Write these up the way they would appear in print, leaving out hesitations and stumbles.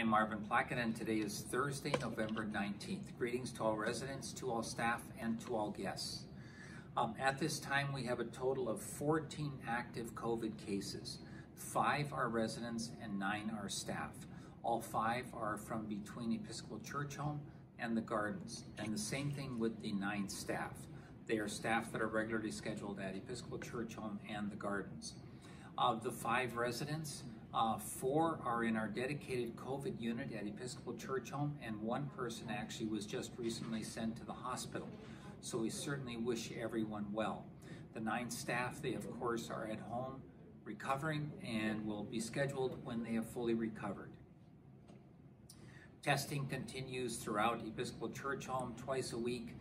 I'm Marvin Plackett, and today is Thursday, November 19th. Greetings to all residents, to all staff, and to all guests. At this time, we have a total of 14 active COVID cases. 5 are residents and 9 are staff. All 5 are from between Episcopal Church Home and the Gardens. And the same thing with the 9 staff. They are staff that are regularly scheduled at Episcopal Church Home and the Gardens. Of the 5 residents, 4 are in our dedicated COVID unit at Episcopal Church Home, and 1 person actually was just recently sent to the hospital. So we certainly wish everyone well. The 9 staff, they of course are at home recovering and will be scheduled when they have fully recovered. Testing continues throughout Episcopal Church Home twice a week,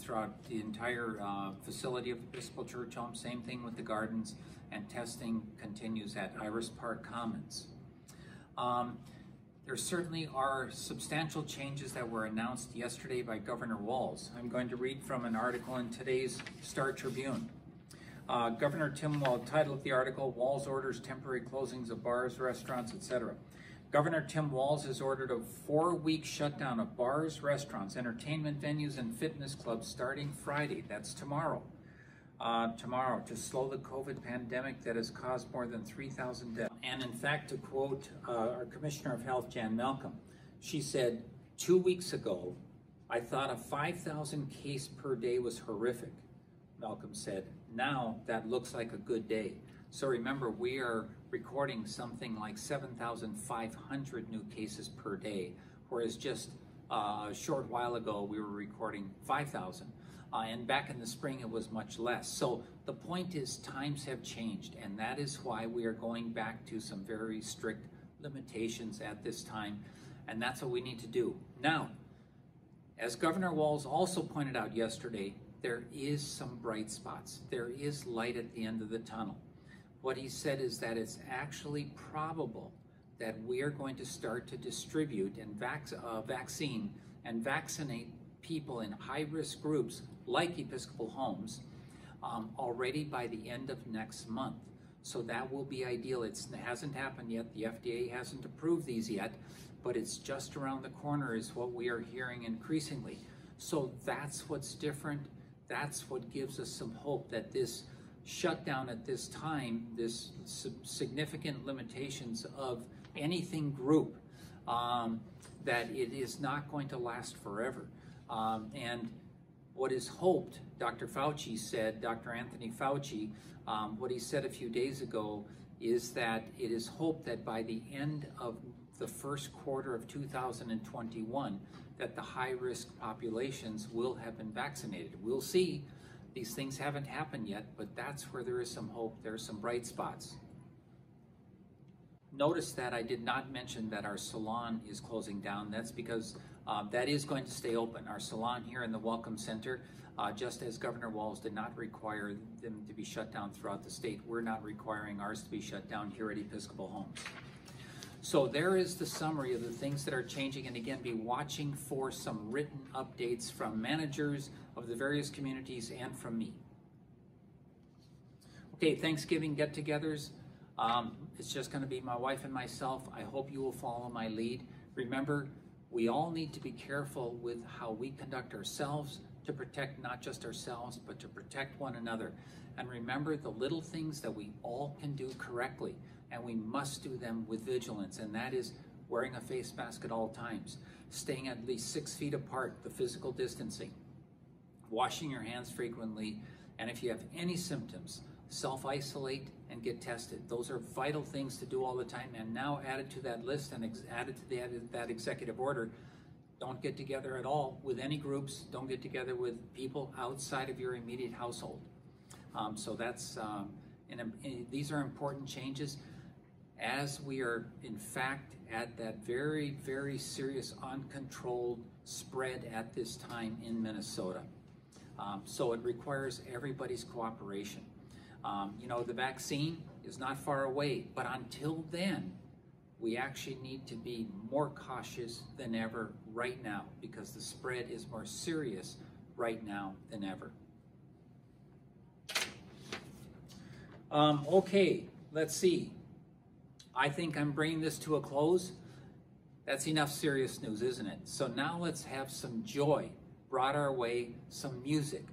throughout the entire facility of Episcopal Church Home. Same thing with the Gardens, and testing continues at Iris Park Commons. There certainly are substantial changes that were announced yesterday by Governor Walz. I'm going to read from an article in today's Star Tribune. Governor Tim Walz, title of the article, Walz orders temporary closings of bars, restaurants, etc. Governor Tim Walz has ordered a 4-week shutdown of bars, restaurants, entertainment venues, and fitness clubs starting Friday. That's tomorrow. To slow the COVID pandemic that has caused more than 3,000 deaths. And in fact, to quote our Commissioner of Health, Jan Malcolm, she said, 2 weeks ago, I thought a 5,000 case per day was horrific. Malcolm said, now that looks like a good day. So remember, we are recording something like 7,500 new cases per day, whereas just a short while ago, we were recording 5,000. And back in the spring, it was much less. So the point is, times have changed, and that is why we are going back to some very strict limitations at this time, and that's what we need to do. Now, as Governor Walz also pointed out yesterday, there is some bright spots. There is light at the end of the tunnel. What he said is that it's actually probable that we are going to start to distribute and vaccine and vaccinate people in high-risk groups like Episcopal homes already by the end of next month. So that will be ideal. It hasn't happened yet. The FDA hasn't approved these yet, but it's just around the corner is what we are hearing increasingly. So that's what's different. That's what gives us some hope that this shutdown at this time, this significant limitations of anything group, that it is not going to last forever. And what is hoped, Dr. Fauci said, Dr. Anthony Fauci, what he said a few days ago is that it is hoped that by the end of the first quarter of 2021, that the high-risk populations will have been vaccinated. We'll see. These things haven't happened yet, but that's where there is some hope. There are some bright spots. Notice that I did not mention that our salon is closing down. That's because that is going to stay open. Our salon here in the Welcome Center, just as Governor Walz did not require them to be shut down throughout the state, we're not requiring ours to be shut down here at Episcopal Homes. So there is the summary of the things that are changing, and again, be watching for some written updates from managers of the various communities and from me. Okay, Thanksgiving get-togethers. It's just going to be my wife and myself. I hope you will follow my lead. Remember, we all need to be careful with how we conduct ourselves to protect not just ourselves, but to protect one another. And remember the little things that we all can do correctly, and we must do them with vigilance, and that is wearing a face mask at all times, staying at least 6 feet apart, the physical distancing, washing your hands frequently, and if you have any symptoms, self-isolate and get tested. Those are vital things to do all the time, and now added to that list and added to that executive order, don't get together at all with any groups, don't get together with people outside of your immediate household. So that's, these are important changes as we are in fact at that very, very serious uncontrolled spread at this time in Minnesota. So it requires everybody's cooperation. You know, the vaccine is not far away, but until then, we actually need to be more cautious than ever right now because the spread is more serious right now than ever. Okay, let's see. I think I'm bringing this to a close. That's enough serious news, isn't it? So now let's have some joy brought our way, some music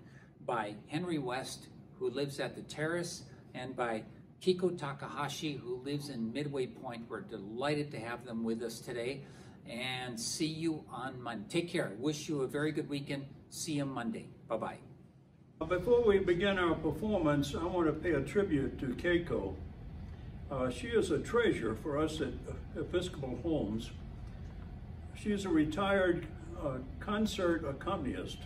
by Henry West, who lives at the Terrace, and by Kiko Takahashi, who lives in Midway Point. We're delighted to have them with us today, and see you on Monday. Take care. Wish you a very good weekend. See you Monday. Bye-bye. Before we begin our performance, I want to pay a tribute to Keiko. She is a treasure for us at Episcopal Homes. She's a retired concert accompanist.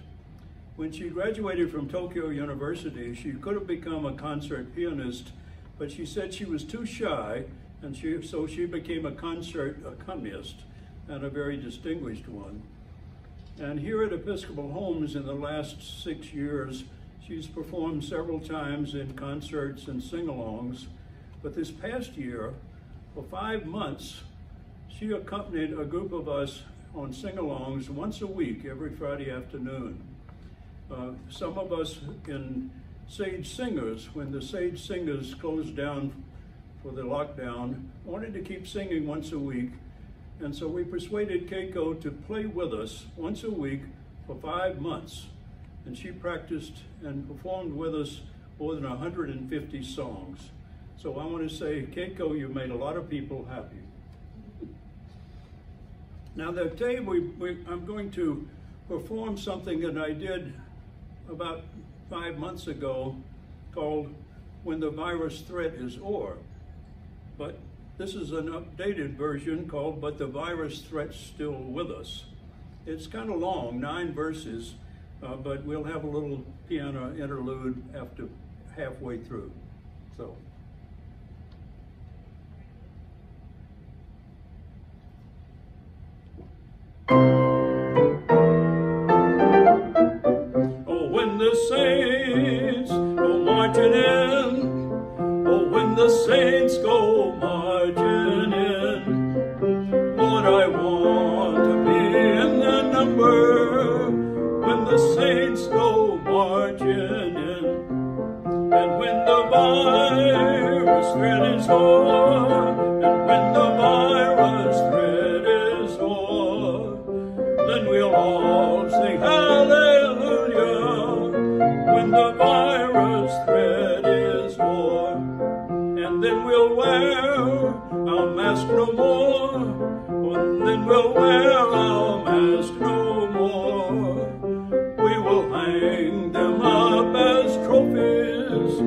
When she graduated from Tokyo University, she could have become a concert pianist, but she said she was too shy, and so she became a concert accompanist, and a very distinguished one. And here at Episcopal Homes in the last 6 years, she's performed several times in concerts and sing-alongs. But this past year, for 5 months, she accompanied a group of us on sing-alongs once a week, every Friday afternoon. Some of us in Sage Singers, when the Sage Singers closed down for the lockdown, wanted to keep singing once a week. And so we persuaded Keiko to play with us once a week for 5 months. And she practiced and performed with us more than 150 songs. So I want to say, Keiko, you made a lot of people happy. Now today I'm going to perform something that I did about 5 months ago called When the Virus Threat is O'er. But this is an updated version called But the Virus Threat's Still With Us. It's kind of long, 9 verses, but we'll have a little piano interlude after halfway through. So. Oh, when the saints go marching in, oh, when the saints go marching in, Lord, I want to be in the number when the saints go marching in. And when the virus threat is o'er, and when the virus threat is o'er, then we'll all sing hallelujah when the virus threat is o'er. And then we'll wear our mask no more, and then we'll wear our mask no more. We will hang them up as trophies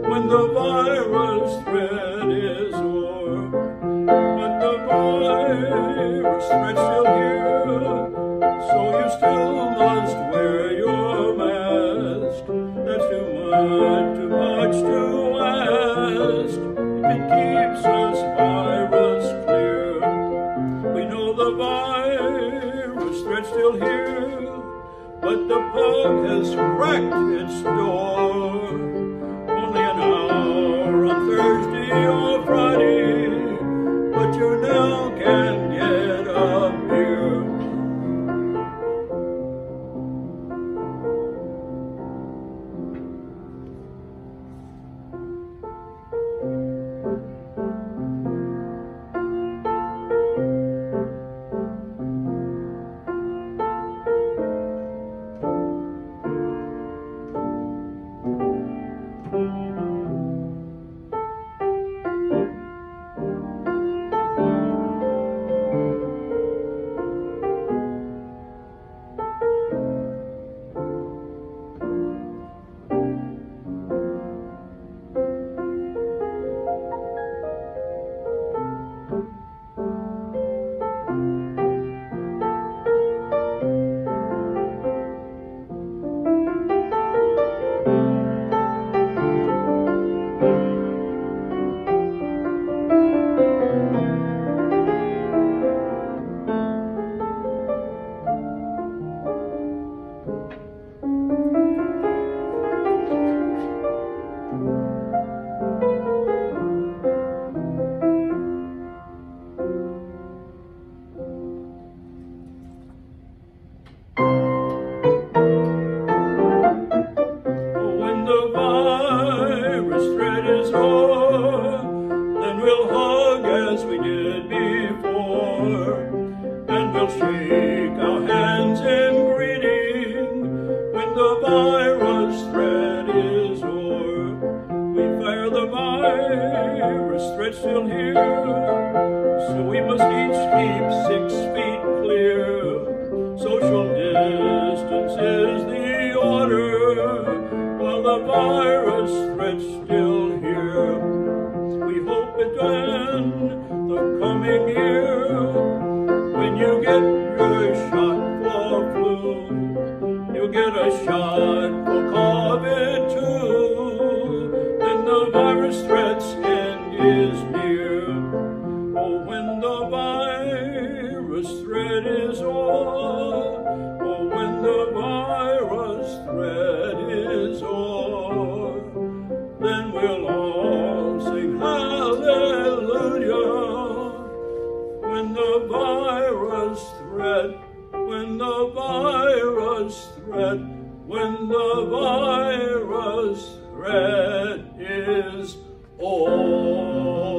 when the virus threat is o'er. But the virus threat's still here, so you still must wear your mask. That's too much to ask. It keeps us virus clear. We know the virus threat's still here, but the pub has cracked its door. Only an hour on Thursday or Friday, but you now can get a beer. each keep 6 feet clear. Social distance is the order, while the virus threat's still here. We hope it ends the coming year. When you get your shot for flu, you get a shot for COVID too. Then the virus threat's end is near. Oh, when the virus threat is o'er, oh, when the virus threat is o'er, then we'll all sing hallelujah. When the virus threat, when the virus threat, when the virus threat is o'er.